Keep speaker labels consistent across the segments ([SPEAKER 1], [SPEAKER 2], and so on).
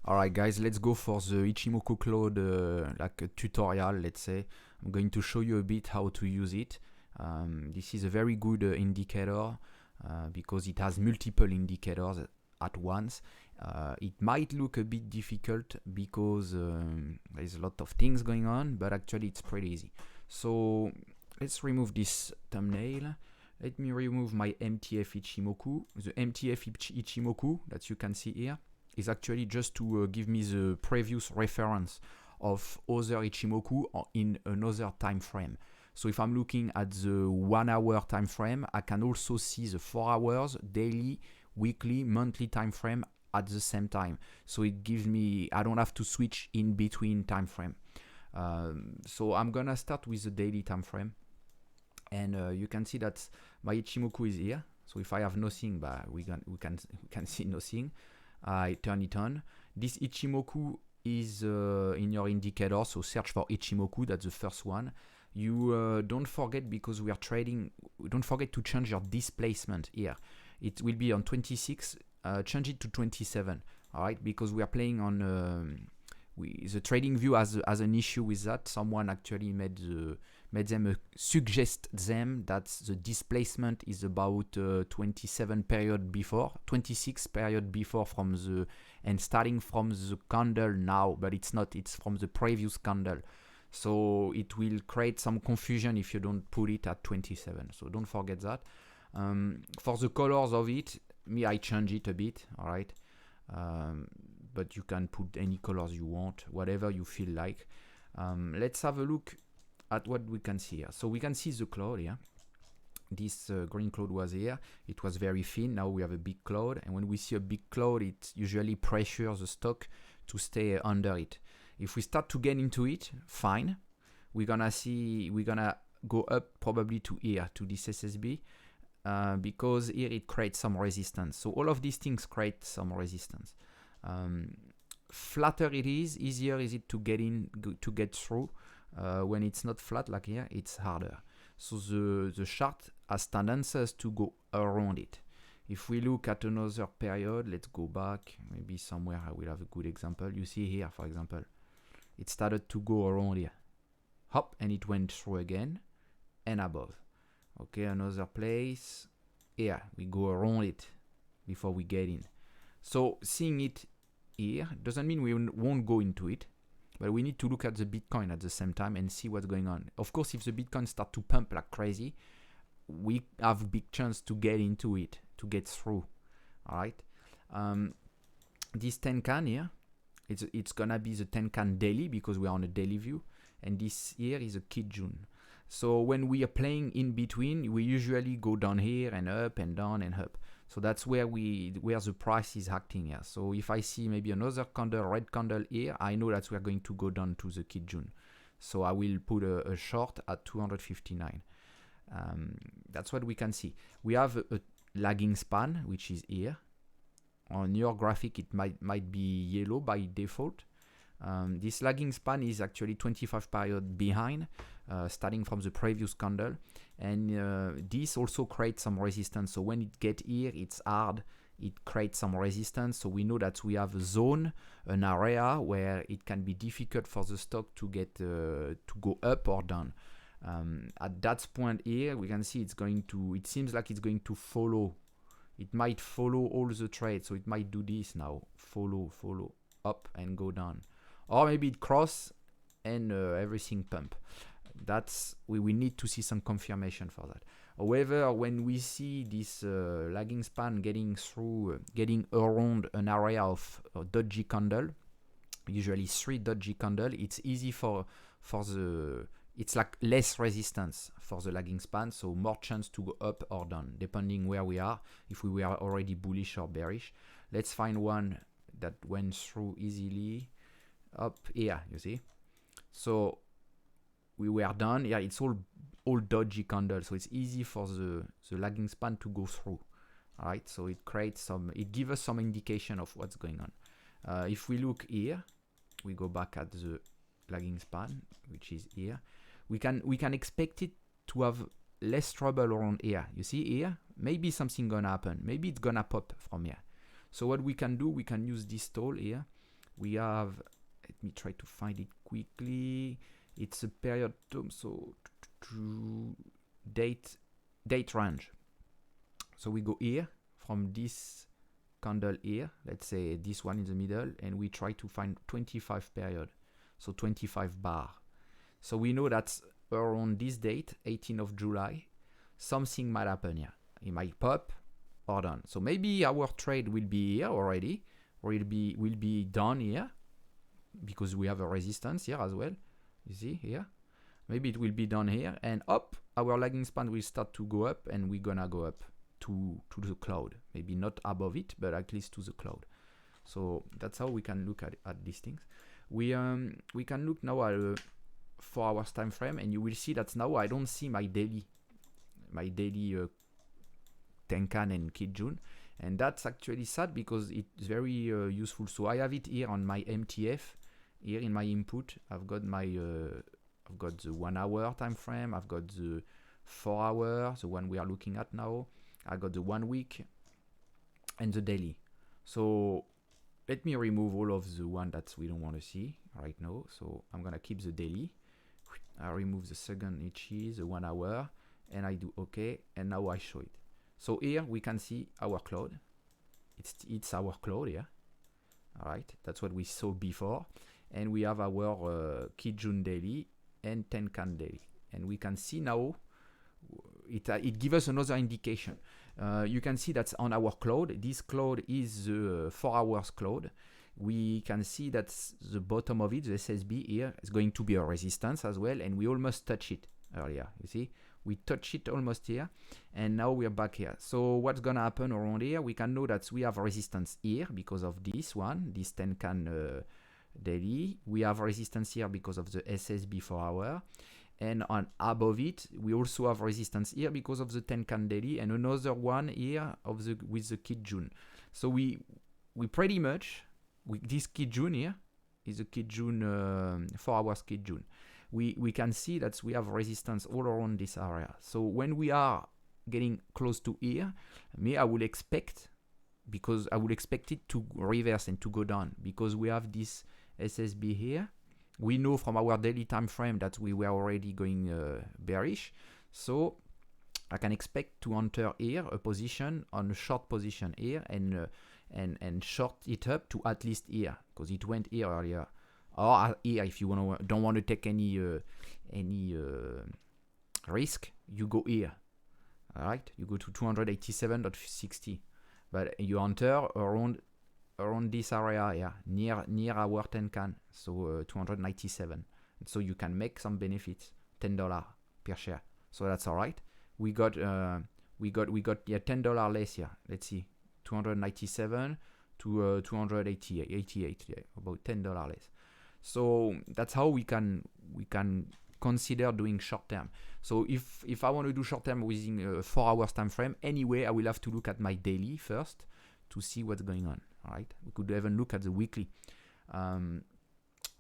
[SPEAKER 1] Alright guys, let's go for the Ichimoku Cloud like a tutorial, let's say. I'm going to show you a bit how to use it. This is a very good indicator because it has multiple indicators at once. It might look a bit difficult because there's a lot of things going on, but actually it's pretty easy. So let's remove this thumbnail. Let me remove my MTF Ichimoku. The MTF Ichimoku that you can see here is actually just to give me the previous reference of other Ichimoku in another time frame. So if I'm looking at the 1 hour time frame, I can also see the 4 hours, daily, weekly, monthly time frame at the same time. So it gives me, I don't have to switch in between time frame. So I'm gonna start with the daily time frame. And you can see that my Ichimoku is here. So if I have nothing, but we can see nothing. I turn it on. This Ichimoku is in your indicator, so search for Ichimoku, that's the first one. You don't forget, because we are trading, don't forget to change your displacement here. It will be on 26, change it to 27, all right, because we are playing on, the trading view has an issue with that. Someone actually made them suggest them that the displacement is about 27 period before, 26 period before from the, and starting from the candle now, but it's not, it's from the previous candle. So it will create some confusion if you don't put it at 27. So don't forget that. For the colors of it, I change it a bit, all right. But you can put any colors you want, whatever you feel like. Let's have a look at what we can see here. So we can see the cloud here. This green cloud was here. It was very thin. Now we have a big cloud. And when we see a big cloud, it usually pressures the stock to stay under it. If we start to get into it, fine. We're gonna go up probably to here, to this SSB. Because here it creates some resistance. So all of these things create some resistance. Flatter it is, easier is it to get in, to get through. When it's not flat like here, it's harder. So the chart has tendencies to go around it. If we look at another period, let's go back, maybe somewhere I will have a good example. You see here, for example, it started to go around here. Hop, and it went through again and above. Okay, another place. Here, we go around it before we get in. So seeing it here doesn't mean we won't go into it, but we need to look at the Bitcoin at the same time and see what's going on. Of course, if the Bitcoin start to pump like crazy, we have big chance to get into it, to get through. All right. This 10 can here, it's gonna be the 10 can daily because we are on a daily view, and this here is a Kijun. So when we are playing in between, we usually go down here and up and down and up. So that's where the price is acting here. So if I see maybe another candle, red candle here, I know that we are going to go down to the Kijun. So I will put a short at 259. That's what we can see. We have a lagging span, which is here. On your graphic, it might be yellow by default. This lagging span is actually 25 period behind, starting from the previous candle, and this also creates some resistance. So when it gets here, it's hard, it creates some resistance. So we know that we have a zone, an area where it can be difficult for the stock to get to go up or down. At that point here, we can see it seems like it's going to follow. It might follow all the trades, so it might do this now, follow up and go down. Or maybe it cross and everything pump. We need to see some confirmation for that. However, when we see this lagging span getting around an area of dodgy candle, usually 3 dodgy candle, it's easy it's like less resistance for the lagging span, so more chance to go up or down, depending where we are, if we were already bullish or bearish. Let's find one that went through easily. Up here, you see. So we were done. Yeah, it's all dodgy candles, so it's easy for the lagging span to go through. All right, so it gives us some indication of what's going on. If we look here, we go back at the lagging span, which is here. We can expect it to have less trouble around here. You see here, maybe something gonna happen. Maybe it's gonna pop from here. So what we can do, we can use this tool here we have, let me try to find it quickly. It's a period term, so date range. So we go here from this candle here, let's say this one in the middle, and we try to find 25 period, so 25 bar. So we know that around this date, 18th of July, something might happen here. It might pop or down. So maybe our trade will be here already, or will be done here, because we have a resistance here as well. You see here, maybe it will be done here, and up our lagging span will start to go up, and we're gonna go up to the cloud. Maybe not above it, but at least to the cloud. So that's how we can look at these things. We can look now at 4 hours time frame, and you will see that now I don't see my daily Tenkan and Kijun, and that's actually sad because it's very useful. So I have it here on my MTF. Here in my input, I've got my I've got the 1 hour time frame, I've got the 4 hour, the one we are looking at now, I got the 1 week, and the daily. So let me remove all of the one that we don't want to see right now. So I'm gonna keep the daily. I remove the second inches, the 1 hour, and I do OK, and now I show it. So here we can see our cloud. It's our cloud here. All right, that's what we saw before. And we have our Kijun daily and Tenkan daily. And we can see now, it gives us another indication. You can see that's on our cloud. This cloud is the 4 hours cloud. We can see that the bottom of it, the SSB here, is going to be a resistance as well. And we almost touch it earlier. You see, we touch it almost here. And now we are back here. So what's going to happen around here? We can know that we have resistance here because of this one, this Tenkan daily. We have resistance here because of the SSB 4 hour, and on above it we also have resistance here because of the Tenkan daily, and another one here of the with the Kijun. So we pretty much, this Kijun here is a Kijun 4 hours Kijun. We can see that we have resistance all around this area. So when we are getting close to here, I will expect, because I would expect it to reverse and to go down, because we have this SSB here. We know from our daily time frame that we were already going bearish, so I can expect to enter here a position on a short position here, and short it up to at least here, because it went here earlier, or here if you don't want to take any risk, you go here. All right, you go to 287.60, but you enter around this area here, near our Tenkan, so 297. So you can make some benefits, $10 per share. So that's all right. We got $10 less here. Let's see, 297 to 288, yeah, about $10 less. So that's how we can consider doing short term. So if I want to do short term within a 4 hours time frame, anyway, I will have to look at my daily first to see what's going on. All right, we could even look at the weekly.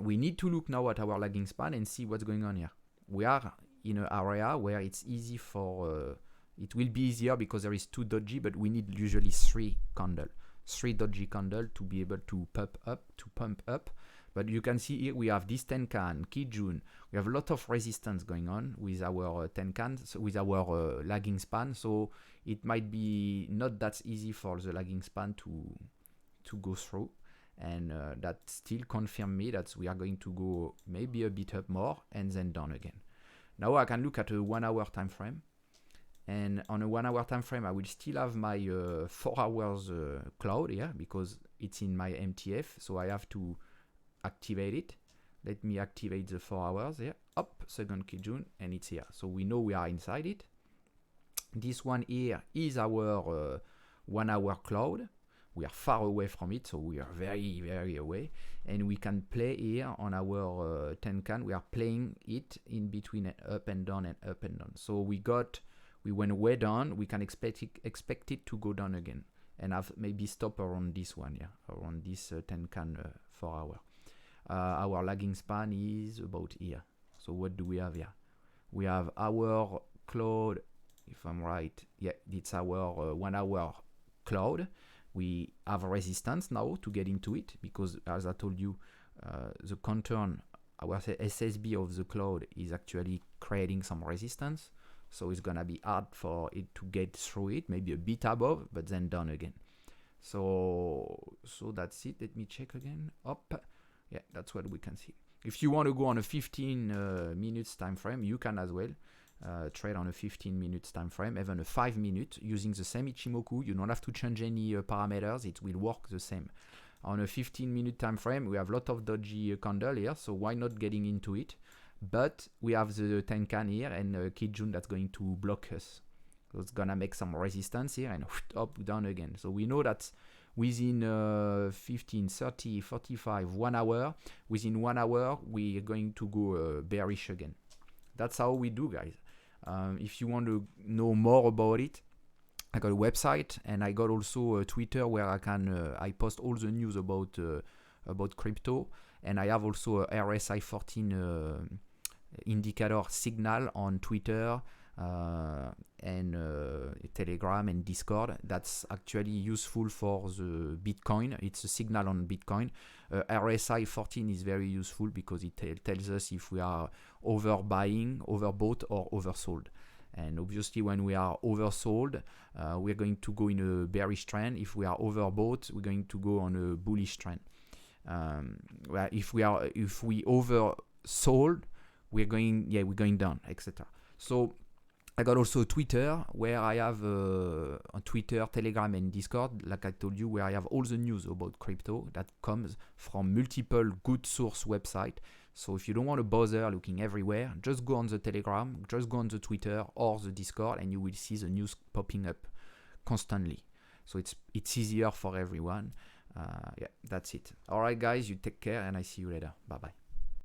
[SPEAKER 1] We need to look now at our lagging span and see what's going on here. We are in an area where it's easy for it will be easier because there is 2 doji, but we need usually 3 doji candle to be able to pump up. But you can see here we have this Tenkan, Kijun. We have a lot of resistance going on with our Tenkan, so with our lagging span. So it might be not that easy for the lagging span to go through, and that still confirm me that we are going to go maybe a bit up more and then down again. Now I can look at a 1 hour time frame, and on a 1 hour time frame I will still have my 4 hours cloud here because it's in my MTF, so I have to activate it. Let me activate the 4 hours here. Up, second Kijun, and it's here. So we know we are inside it. This one here is our 1 hour cloud. We are far away from it, so we are very, very away. And we can play here on our Tenkan. We are playing it in between up and down and up and down. So we went way down. We can expect it to go down again. And have maybe stop around this one, yeah, around this Tenkan 4 hour. Our lagging span is about here. So what do we have here? We have our cloud, if I'm right, yeah, it's our 1 hour cloud. we have a resistance now to get into it, because as I told you, the contour, our SSB of the cloud is actually creating some resistance. So it's gonna be hard for it to get through it, maybe a bit above, but then down again. So that's it. Let me check again. Up. Yeah, that's what we can see. If you want to go on a 15 minutes time frame, you can as well trade on a 15 minutes time frame, even a 5 minute, using the same ichimoku. You don't have to change any parameters. It will work the same. On a 15-minute time frame, we have a lot of dodgy candle here, so why not getting into it? But we have the Tenkan here and Kijun that's going to block us. So it's gonna make some resistance here and up, down again. So we know that within 15, 30, 45, 1 hour, within 1 hour, we are going to go bearish again. That's how we do, guys. If you want to know more about it, I got a website, and I got also a Twitter where I can I post all the news about crypto, and I have also a RSI 14 indicator signal on Twitter and Telegram and Discord. That's actually useful for the Bitcoin. It's a signal on Bitcoin. RSI 14 is very useful because it tells us if we are overbuying, overbought, or oversold. And obviously, when we are oversold, we're going to go in a bearish trend. If we are overbought, we're going to go on a bullish trend. If we oversold, we're going down, etc. So I got also Twitter, where I have on Twitter, Telegram, and Discord, like I told you, where I have all the news about crypto that comes from multiple good source websites. So if you don't want to bother looking everywhere, just go on the Telegram, just go on the Twitter or the Discord, and you will see the news popping up constantly. So it's easier for everyone. Yeah, that's it. All right, guys, you take care, and I see you later. Bye-bye.